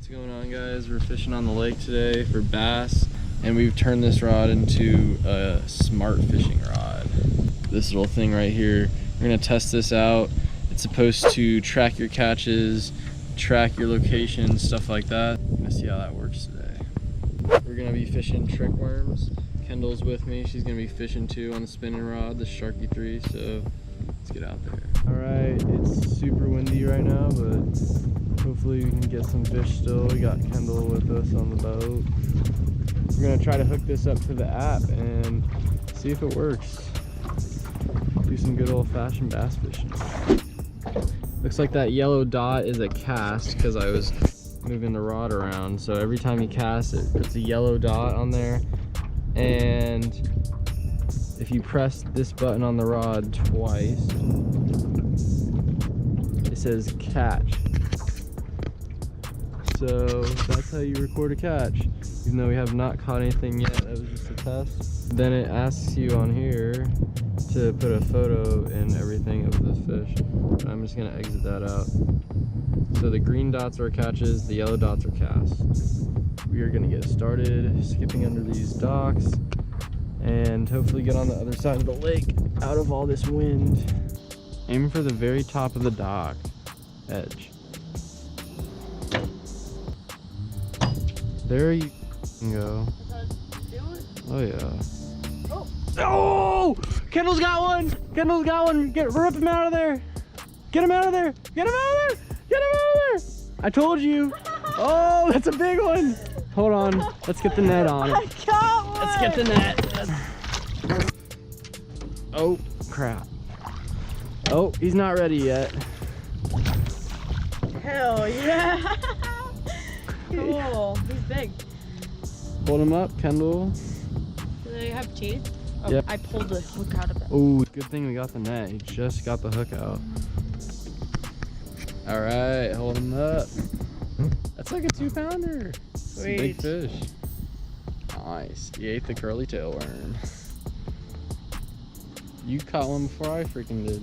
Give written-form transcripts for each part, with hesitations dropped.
What's going on, guys? We're fishing on the lake today for bass, and we've turned this rod into a smart fishing rod. This little thing right here, we're gonna test this out. It's supposed to track your catches, track your location, stuff like that. We're gonna see how that works today. We're gonna be fishing trick worms. Kendall's with me. She's gonna be fishing too on the spinning rod, the Sharky 3, so let's get out there. All right, it's super windy right now, but hopefully we can get some fish still. We got Kendall with us on the boat. We're gonna try to hook this up to the app and see if it works. Do some good old-fashioned bass fishing. Looks like that yellow dot is a cast because I was moving the rod around. So every time you cast, it puts a yellow dot on there. And if you press this button on the rod twice, it says catch. So that's how you record a catch. Even though we have not caught anything yet, that was just a test. Then it asks you on here to put a photo and everything of the fish. I'm just gonna exit that out. So the green dots are catches, the yellow dots are casts. We are gonna get started skipping under these docks and hopefully get on the other side of the lake out of all this wind. Aim for the very top of the dock edge. There you go. Oh yeah. Oh! Kendall's got one! Kendall's got one! Rip him out of there! Get him out of there! Get him out of there! Get him out of there! I told you! Oh, that's a big one! Hold on, let's get the net on it. I got one! Let's get the net. Oh, crap. Oh, he's not ready yet. Hell yeah! Cool, he's big. Hold him up, Kendall. Do they have teeth? Oh, yep. I pulled the hook out of it. Oh, good thing we got the net. He just got the hook out. All right, hold him up. That's like a 2-pounder. Sweet. Big fish. Nice. He ate the curly tail worm. You caught one before I freaking did.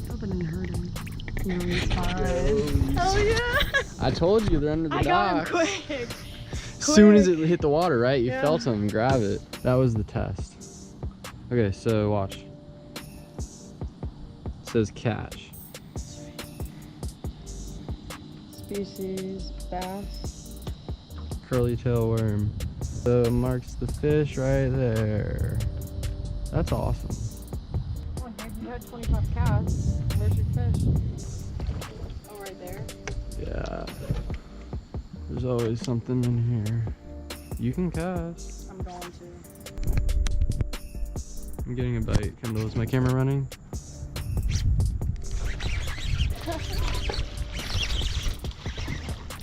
Hope I didn't hurt him. No, he's fine. Oh yeah! I told you they're under the dock. I got him quick. As soon as it hit the water, right? You Yeah. felt him grab it. That was the test. Okay, so watch. It says catch. Species, bass. Curly tail worm. So it marks the fish right there. That's awesome. Come on, babe, you had 25 casts. Where's your fish? Oh, right there. Yeah. There's always something in here. You can cast. I'm going to. I'm getting a bite. Kendall, is my camera running?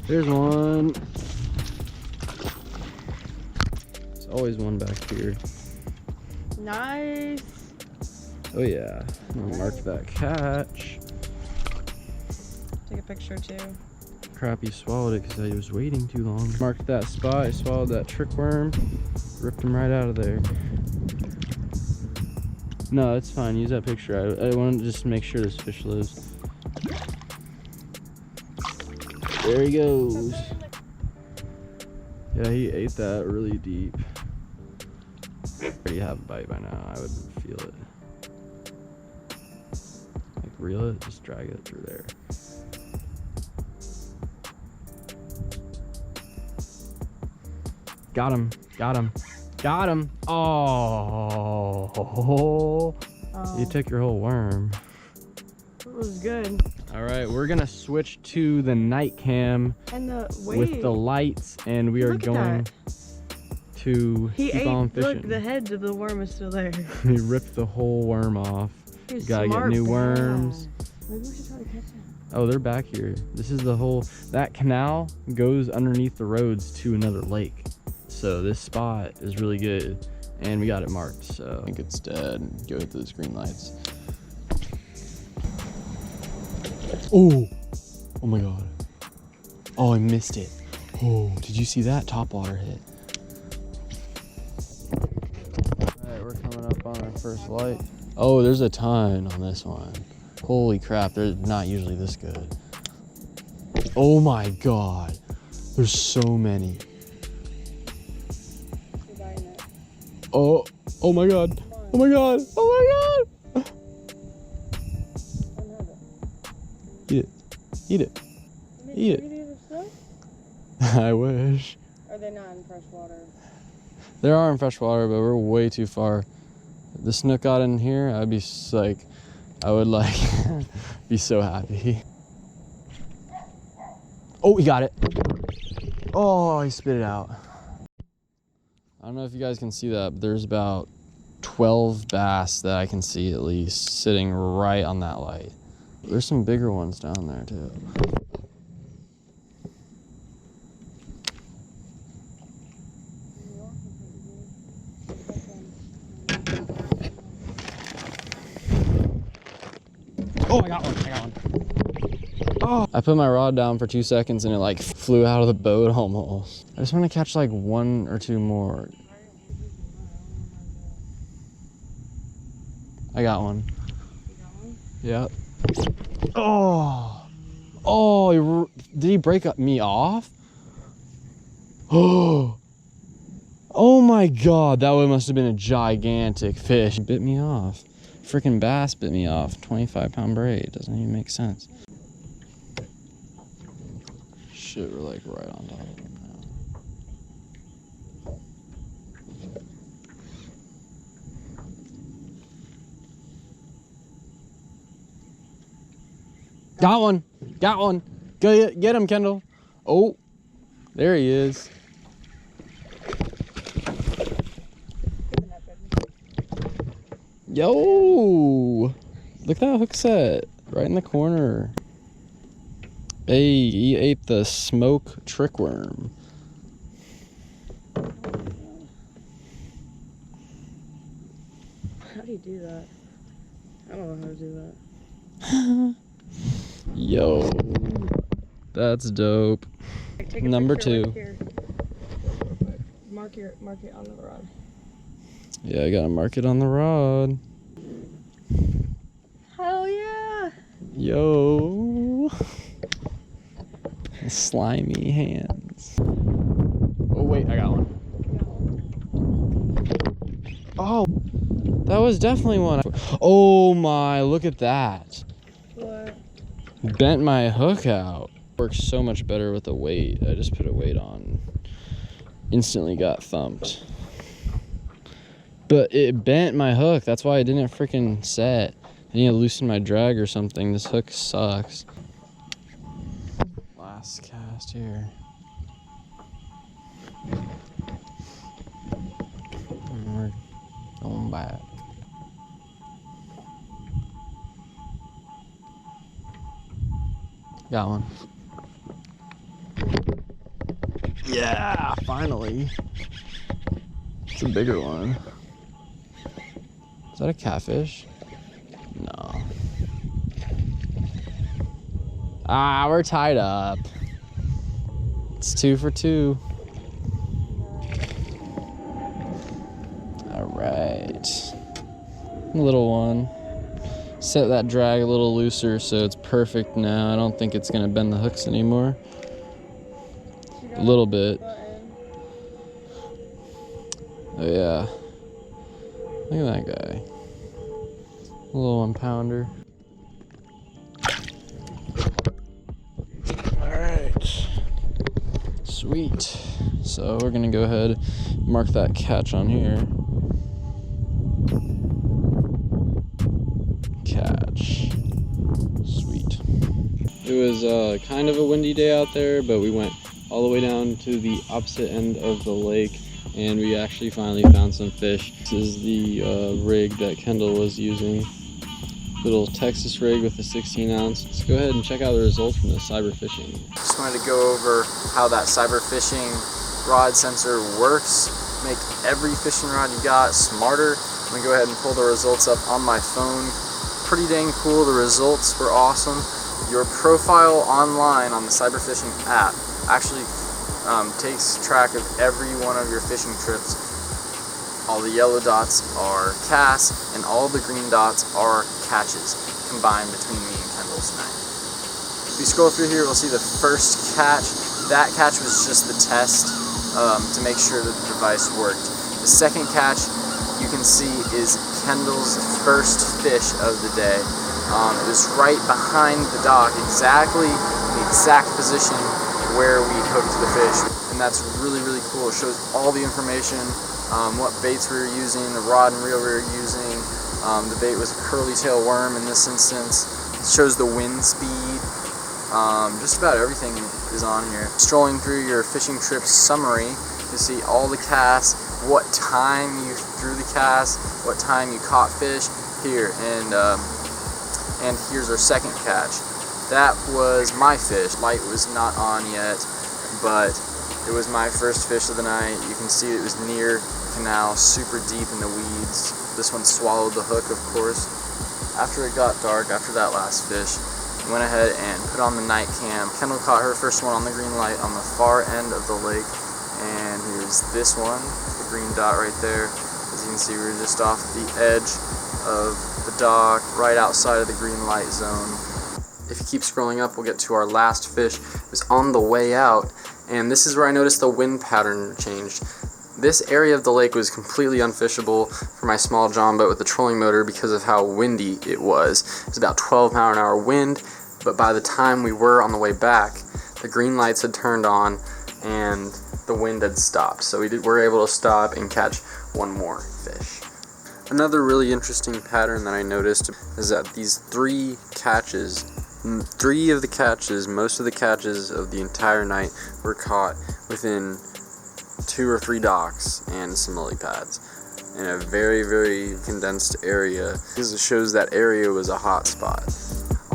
There's one. There's always one back here. Nice. Oh yeah. I'm gonna mark that catch. Take a picture too. Crap, you swallowed it because I was waiting too long. Marked that spot. I swallowed that trick worm. Ripped him right out of there. No, it's fine. Use that picture. I wanted to just make sure this fish lives. There he goes. Yeah, he ate that really deep. I already have a bite by now. I would feel it. Like reel it, just drag it through there. Got him, got him, got him. Oh, you took your whole worm. It was good. All right, we're gonna switch to the night cam And the wait. with the lights, and we are Look at going that. to He keep ate, on fishing. look, the head of the worm is still there. He ripped the whole worm off. He's Gotta smart, get new man. worms. Maybe we should try to catch him. Oh, they're back here. This is the whole, that canal goes underneath the roads to another lake. So this spot is really good, and we got it marked, so. I think it's dead. Go hit those green lights. Oh, oh my God. Oh, I missed it. Oh, did you see that top water hit? All right, we're coming up on our first light. Oh, there's a ton on this one. Holy crap, they're not usually this good. Oh my God. There's so many. Oh, oh my God. Oh my God. Oh my God. Eat it. Eat it. Eat it. I wish. Are they not in fresh water? There are in fresh water, but we're way too far. If the snook got in here, I'd be like, I would like be so happy. Oh, he got it. Oh, he spit it out. I don't know if you guys can see that, but there's about 12 bass that I can see at least sitting right on that light. There's some bigger ones down there too. Oh, I got one. I got one. Oh, I put my rod down for 2 seconds and it like flew out of the boat almost. I just want to catch like 1 or 2 more. I got one. Yep. Oh. Oh, did he break me off? Oh. Oh my God, that one must have been a gigantic fish. It bit me off. Freaking bass bit me off. 25-pound braid. Doesn't even make sense. Shit, we're like right on top of him now. Got one. Got one. Get him, Kendall. Oh, there he is. Yo, look at that hook set right in the corner. Hey, he ate the smoke trickworm. How do you do that? I don't know how to do that. Yo, that's dope. Take a Number picture 2. right here. Mark it on the rod. Yeah, I gotta mark it on the rod. Hell yeah! Yo. Slimy hands. Oh wait, I got one. Oh, that was definitely one. Oh my, look at that. What? Bent my hook out. Works so much better with a weight. I just put a weight on. Instantly got thumped. But it bent my hook. That's why it didn't freaking set. I need to loosen my drag or something. This hook sucks. Last cast here. And we're going back. Got one. Yeah, finally. It's a bigger one. Is that a catfish? No. Ah, we're tied up. It's 2 for 2. All right. Little one. Set that drag a little looser so it's perfect now. I don't think it's gonna bend the hooks anymore. A little bit. Oh yeah. Look at that guy. A little 1-pounder. Alright. Sweet. So we're gonna go ahead and mark that catch on here. Catch. Sweet. It was kind of a windy day out there, but we went all the way down to the opposite end of the lake and we actually finally found some fish. This is the rig that Kendall was using. Little Texas rig with a 16 ounce. Let's go ahead and check out the results from the cyber fishing. Just wanted to go over how that cyber fishing rod sensor works. Make every fishing rod you got smarter. I'm gonna go ahead and pull the results up on my phone. Pretty dang cool. The results were awesome. Your profile online on the cyber fishing app actually takes track of every one of your fishing trips. All the yellow dots are casts and all the green dots are catches combined between me and Kendall tonight. If you scroll through here, we'll see the first catch. That catch was just the test to make sure that the device worked. The second catch you can see is Kendall's first fish of the day. It was right behind the dock, exactly the exact position where we hooked the fish. And that's really, really cool. It shows all the information, what baits we were using, the rod and reel we were using. The bait was a curly tail worm in this instance. It shows the wind speed. Just about everything is on here. Strolling through your fishing trip summary, you see all the casts, what time you threw the cast, what time you caught fish here, and here's our second catch. That was my fish. Light was not on yet, but it was my first fish of the night. You can see it was near the canal, super deep in the weeds. This one swallowed the hook, of course. After it got dark, after that last fish, we went ahead and put on the night cam. Kendall caught her first one on the green light on the far end of the lake, and here's this one, the green dot right there. As you can see, we're just off the edge of the dock, right outside of the green light zone. If you keep scrolling up, we'll get to our last fish. It was on the way out, and this is where I noticed the wind pattern changed. This area of the lake was completely unfishable for my small john boat with the trolling motor because of how windy it was. It was about 12-mile-an-hour wind, but by the time we were on the way back, the green lights had turned on and the wind had stopped. So we were able to stop and catch one more fish. Another really interesting pattern that I noticed is that these three of the catches, most of the catches of the entire night were caught within 2 or 3 docks and some lily pads in a very, very condensed area, because it shows that area was a hot spot.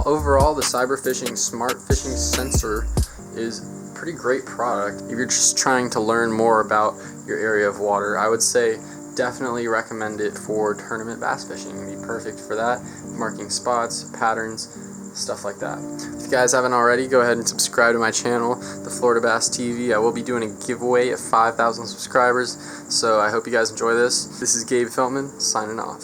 Overall, the Cyberfishing Smart Fishing Sensor is a pretty great product. If you're just trying to learn more about your area of water, I would say definitely recommend it for tournament bass fishing. It'd be perfect for that, marking spots, patterns, stuff like that. If you guys haven't already, go ahead and subscribe to my channel, the Florida Bass TV. I will be doing a giveaway of 5,000 subscribers, so I hope you guys enjoy this. This is Gabe Feltman, signing off.